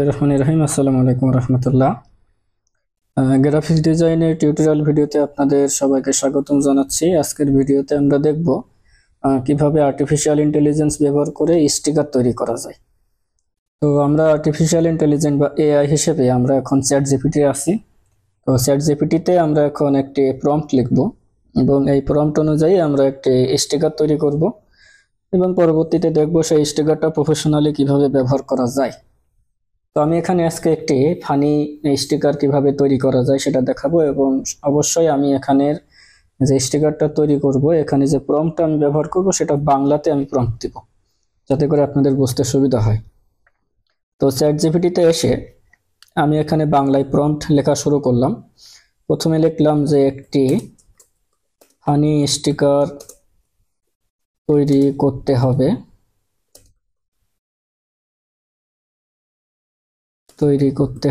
রহিম আসসালামু আলাইকুম রহমতুল্লাহ। গ্রাফিক্স ডিজাইনের টিউটোরিয়াল ভিডিওতে আপনাদের সবাইকে স্বাগতম জানাচ্ছি। আজকের ভিডিওতে আমরা দেখব কিভাবে আর্টিফিশিয়াল ইন্টেলিজেন্স ব্যবহার করে স্টিকার তৈরি করা যায়। তো আমরা আর্টিফিশিয়াল ইন্টেলিজেন্স বা এআই হিসেবে আমরা এখন চ্যাট জিপিটি আছি। তো চ্যাট জিপিটিতে আমরা এখন একটি প্রম্পট লিখব এবং এই প্রম্পট অনুযায়ী আমরা একটি স্টিকার তৈরি করব এবং পরবর্তীতে দেখব সেই স্টিকারটা প্রফেশনালি কিভাবে ব্যবহার করা যায়। তো আমি এখানে আজকে একটি ফানি স্টিকার কিভাবে তৈরি করা যায় সেটা দেখাবো এবং অবশ্যই আমি এখানের যে স্টিকারটা তৈরি করব এখানে যে প্রম্পটটা আমি ব্যবহার করব সেটা বাংলাতে আমি প্রম্পট দিব যাতে করে আপনাদের বুঝতে সুবিধা হয়। তো চ্যাট জিপিটিতে এসে আমি এখানে বাংলায় প্রম্পট লেখা শুরু করলাম। প্রথমে লিখলাম যে একটি ফানি স্টিকার তৈরি করতে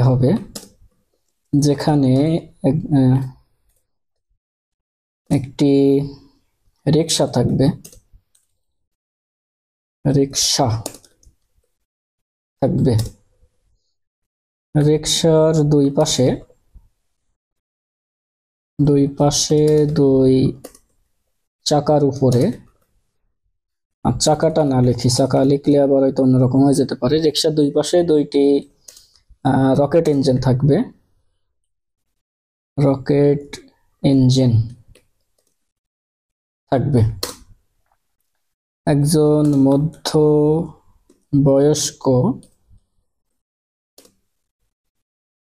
হবে, যেখানে একটি রিকশা থাকবে, রিকশার দুই পাশে দুই চাকার উপরে, চাকাটা না লিখি, চাকা লিখলে আবার হয়তো অন্যরকম হয়ে যেতে পারে। রিকশার দুই পাশে দুইটি রকেট ইঞ্জিন থাকবে, একজন মধ্য বয়স্ক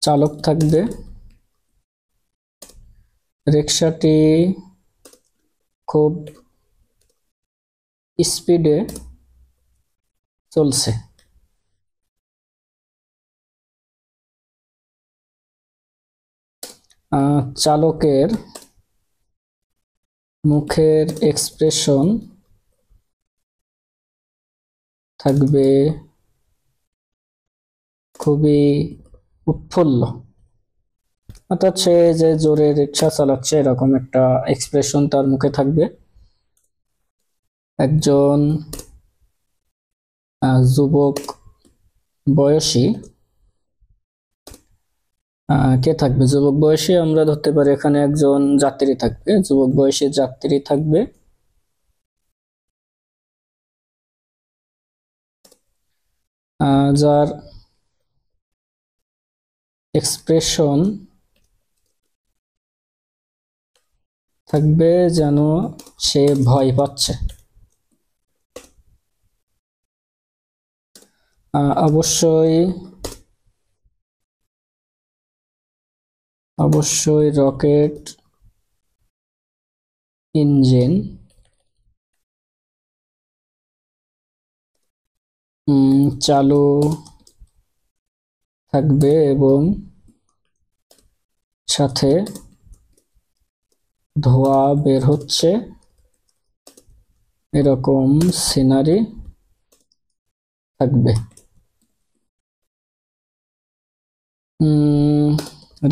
চালক থাকবে। রিকশাটি খুব স্পিডে চলছে। চালকের মুখের এক্সপ্রেশন থাকবে খুবই উৎফুল্ল, অর্থাৎ সে যে জোরে রিকশা চালাচ্ছে এরকম একটা এক্সপ্রেশন তার মুখে থাকবে। একজন যুবক বয়সী কে থাকবে? যুবক বয়সী আমরা ধরতে পারি এখানে একজন যাত্রী থাকবে, যুবক বয়সী যাত্রী থাকবে। যার এক্সপ্রেশন থাকবে যেন সে ভয় পাচ্ছে। অবশ্যই রকেট ইঞ্জিন চালু থাকবে এবং সাথে ধোঁয়া বের হচ্ছে, এরকম সিনারি থাকবে।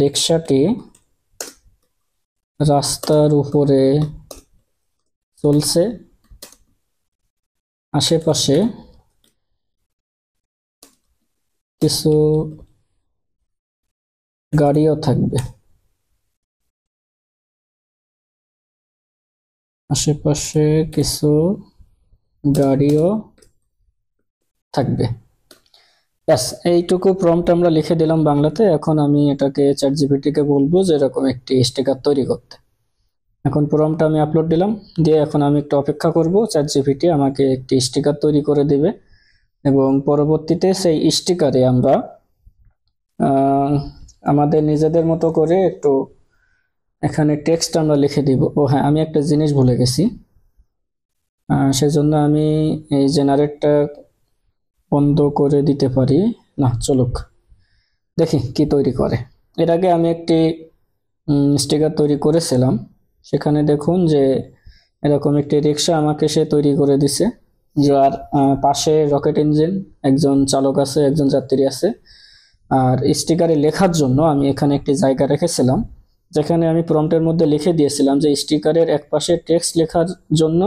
রিকশাটি রাস্তার উপরে চলছে, আশেপাশে কিছু গাড়িও থাকবে, ব্যাস এইটুকু প্রম্পট আমরা লিখে দিলাম বাংলাতে। এখন আমি এটাকে চ্যাট জিপিটিকে বলবো যে এরকম একটি স্টিকার তৈরি করতে। এখন প্রম্পটটা আমি আপলোড দিলাম, দিয়ে এখন আমি একটু অপেক্ষা করব, চ্যাট জিপিটি আমাকে একটি স্টিকার তৈরি করে দেবে এবং পরবর্তীতে সেই স্টিকারে আমরা আমাদের নিজেদের মতো করে একটু এখানে টেক্সট আমরা লিখে দিব। ও হ্যাঁ, আমি একটা জিনিস ভুলে গেছি, সেজন্য আমি এই জেনারেটটা বন্ধ করে দিতে পারি না। চলুক দেখি কি তৈরি করে। এর আগে আমি একটি স্টিকার তৈরি করেছিলাম, সেখানে দেখুন যে এরকম একটি রিকশা আমাকে সে তৈরি করে দিছে, যার পাশে রকেট ইঞ্জিন, একজন চালক আছে, একজন যাত্রী আছে। আর স্টিকারে লেখার জন্য আমি এখানে একটি জায়গা রেখেছিলাম, যেখানে আমি প্রম্পটের মধ্যে লিখে দিয়েছিলাম যে স্টিকারের এক পাশে টেক্সট লেখার জন্য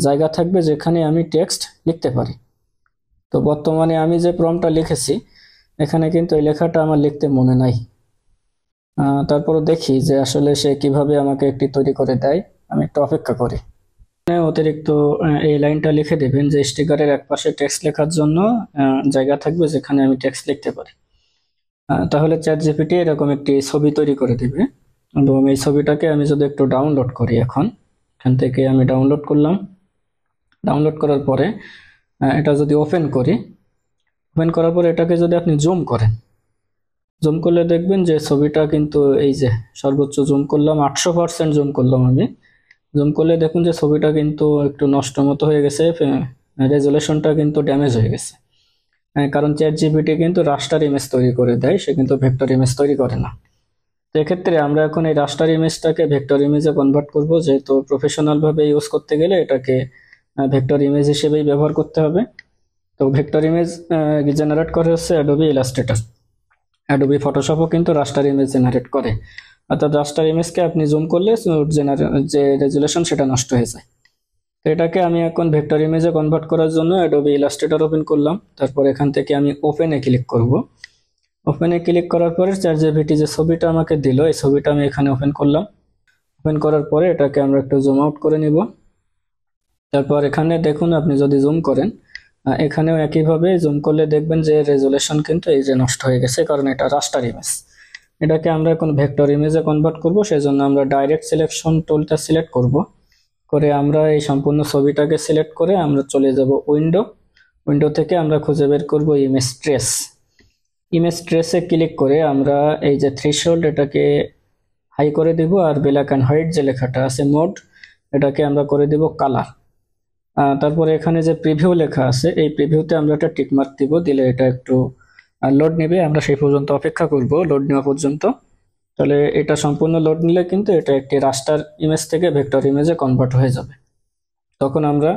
জায়গা থাকবে যেখানে আমি টেক্সট লিখতে পারি। তো বর্তমানে আমি যে প্রম্পটটা লিখেছি এখানে কিন্তু এই লেখাটা আমার লিখতে মনে নাই। তারপরে দেখি যে আসলে সে কিভাবে আমাকে একটি তৈরি করে দেয়। আমি একটু অপেক্ষা করি। অতিরিক্ত এই লাইনটা লিখে দেবেন যে স্টিকারের একপাশে টেক্সট লেখার জন্য জায়গা থাকবে যেখানে আমি টেক্সট লিখতে পারি। তাহলে চ্যাট জিপিটি এরকম একটি ছবি তৈরি করে দিবে। এবং এই ছবিটাকে আমি যদি একটু ডাউনলোড করি, এখান থেকে আমি ডাউনলোড করলাম। ডাউনলোড করার পরে এটা যদি ওপেন করি, ওপেন করার পরে এটাকে যদি আপনি জুম করেন, জুম করলে দেখবেন যে ছবিটা কিন্তু এই যে সর্বোচ্চ জুম করলাম, 800% জুম করলাম আমি। জুম করলে দেখুন যে ছবিটা কিন্তু একটু নষ্ট মতো হয়ে গেছে, রেজুলেশনটা কিন্তু ড্যামেজ হয়ে গেছে। কারণ চ্যাট জিপিটি কিন্তু রাস্টার ইমেজ তৈরি করে দেয়, সে কিন্তু ভেক্টর ইমেজ তৈরি করে না। তো এক্ষেত্রে আমরা এখন এই রাস্টার ইমেজটাকে ভেক্টর ইমেজে কনভার্ট করব, যেহেতু প্রফেশনাল ভাবে ইউজ করতে গেলে এটাকে ভেক্টর ইমেজ হিসেবেই ব্যবহার করতে হবে। তো ভেক্টর ইমেজ জেনারেট করে হচ্ছে অ্যাডোবি ইলাস্ট্রেটর। অ্যাডোবি ফটোশপও কিন্তু রাস্টার ইমেজ জেনারেট করে, অর্থাৎ রাস্টার ইমেজকে আপনি জুম করলে যে রেজুলেশন সেটা নষ্ট হয়ে যায়। তো এটাকে আমি এখন ভেক্টর ইমেজে কনভার্ট করার জন্য অ্যাডোবি ইলাস্ট্রেটর ওপেন করলাম। তারপর এখান থেকে আমি ওপেনে ক্লিক করব। ওপেনে ক্লিক করার পরে চ্যাট জিপিটি যে ছবিটা আমাকে দিল, এই ছবিটা আমি এখানে ওপেন করলাম। ওপেন করার পরে এটাকে আমরা একটু জুম আউট করে নিব। তারপর এখানে দেখুন, আপনি যদি জুম করেন, এখানেও একইভাবে জুম করলে দেখবেন যে রেজুলেশন কিন্তু এই যে নষ্ট হয়ে গেছে, কারণ এটা রাস্টার ইমেজ। এটাকে আমরা এখন ভেক্টর ইমেজে কনভার্ট করব, সেজন্য আমরা ডাইরেক্ট সিলেকশন টুলটা সিলেক্ট করব। করে আমরা এই সম্পূর্ণ ছবিটাকে সিলেক্ট করে আমরা চলে যাব উইন্ডো থেকে আমরা খুঁজে বের করব ইমেজ ট্রেস। ইমেজ ট্রেসে ক্লিক করে আমরা এই যে থ্রেশহোল্ড এটাকে হাই করে দিব, আর ব্ল্যাক অ্যান্ড হোয়াইট যে লেখাটা আছে মোড, এটাকে আমরা করে দিব কালার। তারপরে এখানে যে প্রিভিউ লেখা আছে, এই প্রিভিউতে আমরা একটা টিকমার্ক দিব, দিলে এটা একটু লোড নেবে। আমরা সেই পর্যন্ত অপেক্ষা করব, লোড নেওয়া পর্যন্ত। তাহলে এটা সম্পূর্ণ লোড নিলে কিন্তু এটা একটি রাস্টার ইমেজ থেকে ভেক্টর ইমেজে কনভার্ট হয়ে যাবে। তখন আমরা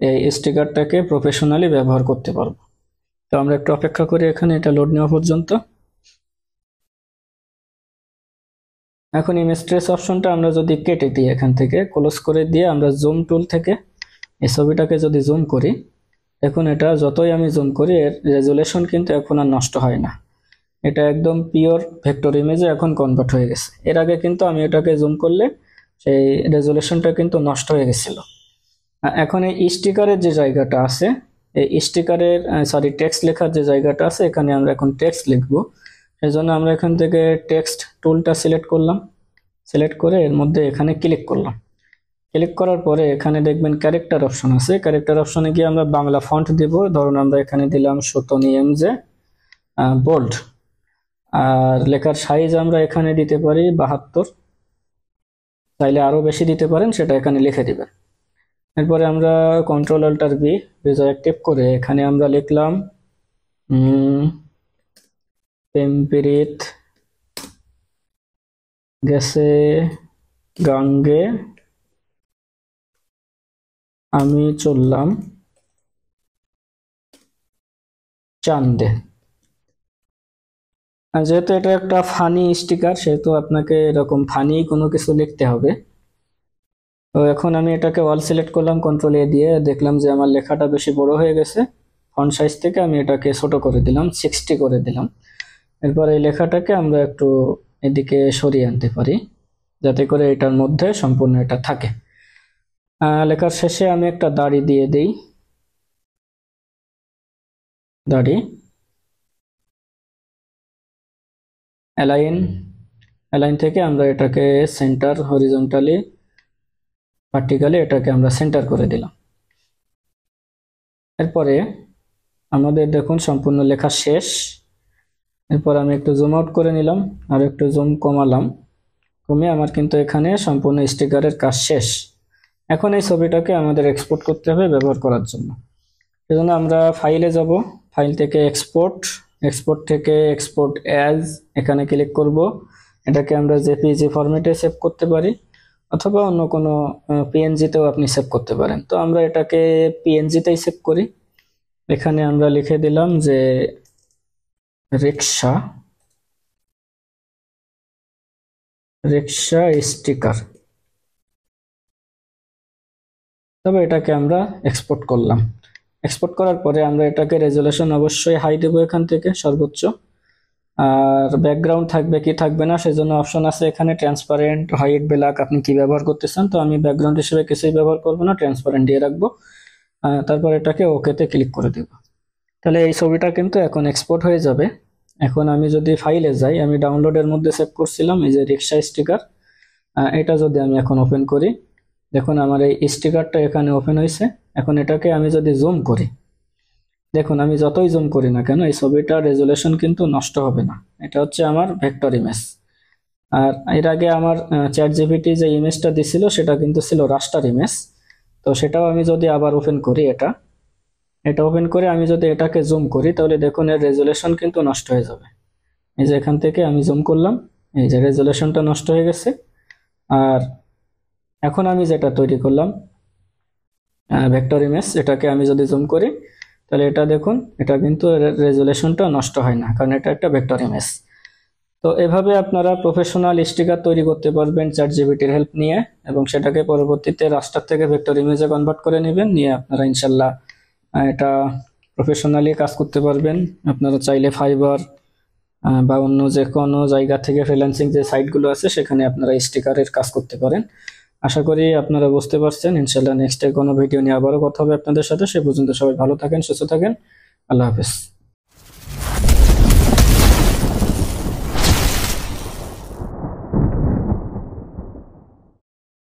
এই স্টিকারটাকে প্রফেশনালি ব্যবহার করতে পারবো। তো আমরা একটু অপেক্ষা করি এখানে এটা লোড নেওয়া পর্যন্ত। এখন ইমেজ ট্রেস অপশনটা আমরা যদি কেটে দিই, এখান থেকে ক্লোজ করে দিয়ে আমরা জুম টুল থেকে এই ছবিটাকে যদি জুম করি, দেখুন এটা যতই আমি জুম করি এর রেজুলেশন কিন্তু এখন আর নষ্ট হয় না। এটা একদম পিওর ভেক্টর ইমেজে এখন কনভার্ট হয়ে গেছে। এর আগে কিন্তু আমি এটাকে জুম করলে সেই রেজুলেশনটা কিন্তু নষ্ট হয়ে গেছিল। এখন এই স্টিকারের যে জায়গাটা আছে, এই স্টিকারের টেক্সট লেখার যে জায়গাটা আছে, এখানে আমরা এখন টেক্সট লিখব। সেজন্য আমরা এখান থেকে টেক্সট টুলটা সিলেক্ট করলাম। সিলেক্ট করে এর মধ্যে এখানে ক্লিক করলাম। ক্লিক করার পরে এখানে দেখবেন ক্যারেক্টার অপশন আছে। ক্যারেক্টার অপশনে গিয়ে আমরা বাংলা ফন্ট দেব। ধরুন আমরা এখানে দিলাম সুতনি এমজে বোল্ড। আর লেখার সাইজ আমরা এখানে দিতে পারি 72, চাইলে আরো বেশি দিতে পারেন, সেটা এখানে লিখে দিবেন। এরপরে আমরা কন্ট্রোল অল্টার বি বিজয় অ্যাক্টিভ করে এখানে আমরা লিখলাম টেম্পিরিত গেছে গাঙ্গে আমি চললাম চান্দে। যেহেতু এটা একটা ফানি স্টিকার, সেহেতু আপনাকে এরকম ফানি কোনো কিছু লিখতে হবে। তো এখন আমি এটাকে অল সিলেক্ট করলাম কন্ট্রোল এ দিয়ে, দেখলাম যে আমার লেখাটা বেশি বড় হয়ে গেছে। ফন্ট সাইজ থেকে আমি এটাকে ছোট করে দিলাম, 60 করে দিলাম। এরপর এই লেখাটাকে আমরা একটু এদিকে সরিয়ে আনতে পারি, যাতে করে এটার মধ্যে সম্পূর্ণ এটা থাকে। লেখার শেষে আমি একটা দাড়ি দিয়ে দিই, দাড়ি অ্যালাইন থেকে আমরা এটাকে সেন্টার, হরিজন্টালি ভার্টিক্যালি এটাকে আমরা সেন্টার করে দিলাম। এরপরে আমাদের দেখুন সম্পূর্ণ লেখা শেষ। এরপর আমি একটু জুম আউট করে নিলাম, আর একটু জুম কমালাম, কমিয়ে আমার কিন্তু এখানে সম্পূর্ণ স্টিকারের কাজ শেষ। এখন এই ছবিটাকে আমাদের এক্সপোর্ট করতে হবে ব্যবহার করার জন্য। সেজন্য আমরা ফাইলে যাব, ফাইল থেকে এক্সপোর্ট থেকে এক্সপোর্ট অ্যাজ এখানে ক্লিক করব। এটাকে আমরা জেপিজি ফরম্যাটে সেভ করতে পারি, অথবা অন্য কোনো পিএনজিতেও আপনি সেভ করতে পারেন। তো আমরা এটাকে পিএনজিতেই সেভ করি। এখানে আমরা লিখে দিলাম যে রিক্সা স্টিকার, তবে এটাকে আমরা এক্সপোর্ট করলাম। এক্সপোর্ট করার পরে আমরা এটাকে রেজুলেশন অবশ্যই হাই দেবো এখান থেকে সর্বোচ্চ। আর ব্যাকগ্রাউন্ড থাকবে কি থাকবে না সেজন্য অপশন আছে এখানে, ট্রান্সপারেন্ট, হোয়াইট, ব্ল্যাক, আপনি কি ব্যবহার করতেছেন। তো আমি ব্যাকগ্রাউন্ড হিসেবে কিছুই ব্যবহার করবো না, ট্রান্সপারেন্ট দিয়ে রাখবো। তারপর এটাকে ওকেতে ক্লিক করে দেব। তাহলে এই ছবিটা কিন্তু এখন এক্সপোর্ট হয়ে যাবে। এখন আমি যদি ফাইলে যাই, আমি ডাউনলোডের মধ্যে সেভ করছিলাম এই যে রিক্সা স্টিকার, এটা যদি আমি এখন ওপেন করি, দেখুন আমার এই স্টিকারটা এখানে ওপেন হয়েছে। এখন এটাকে আমি যদি জুম করি, দেখুন আমি যতই জুম করি না কেন এই ছবিটার রেজুলেশন কিন্তু নষ্ট হবে না। এটা হচ্ছে আমার ভেক্টর ইমেজ। আর এর আগে আমার চ্যাট জিপিটি যে ইমেজটা দিছিল সেটা কিন্তু ছিল রাস্টার ইমেজ। তো সেটাও আমি যদি আবার ওপেন করি, এটা ওপেন করে আমি যদি এটাকে জুম করি, তাহলে দেখুন এর রেজুলেশন কিন্তু নষ্ট হয়ে যাবে। এই যে এখান থেকে আমি জুম করলাম, এই যে রেজুলেশনটা নষ্ট হয়ে গেছে। আর এখন আমি যেটা তৈরি করলাম ভেক্টর ইমেজ, এটাকে আমি যদি জুম করি, তাহলে এটা দেখুন এটা কিন্তু রেজুলেশনটা নষ্ট হয় না, কারণ এটা একটা ভেক্টর ইমেজ। তো এভাবে আপনারা প্রফেশনাল স্টিকার তৈরি করতে পারবেন চ্যাট জিপিটির হেল্প নিয়ে, এবং সেটাকে পরবর্তীতে রাস্টার থেকে ভেক্টর ইমেজে কনভার্ট করে নেবেন, নিয়ে আপনারা ইনশাল্লাহ এটা প্রফেশনালি কাজ করতে পারবেন। আপনারা চাইলে ফাইবার বা অন্য যে কোনো জায়গা থেকে ফ্রিল্যান্সিং যে সাইটগুলো আছে সেখানে আপনারা স্টিকারের কাজ করতে পারেন। আশা করি আপনারা বুঝতে পারছেন। ইনশাল্লাহ নেক্সট কোনো ভিডিও নিয়ে আবারও কথা হবে আপনাদের সাথে। সে পর্যন্ত সবাই ভালো থাকেন, সুস্থ থাকেন। আল্লাহ হাফেজ।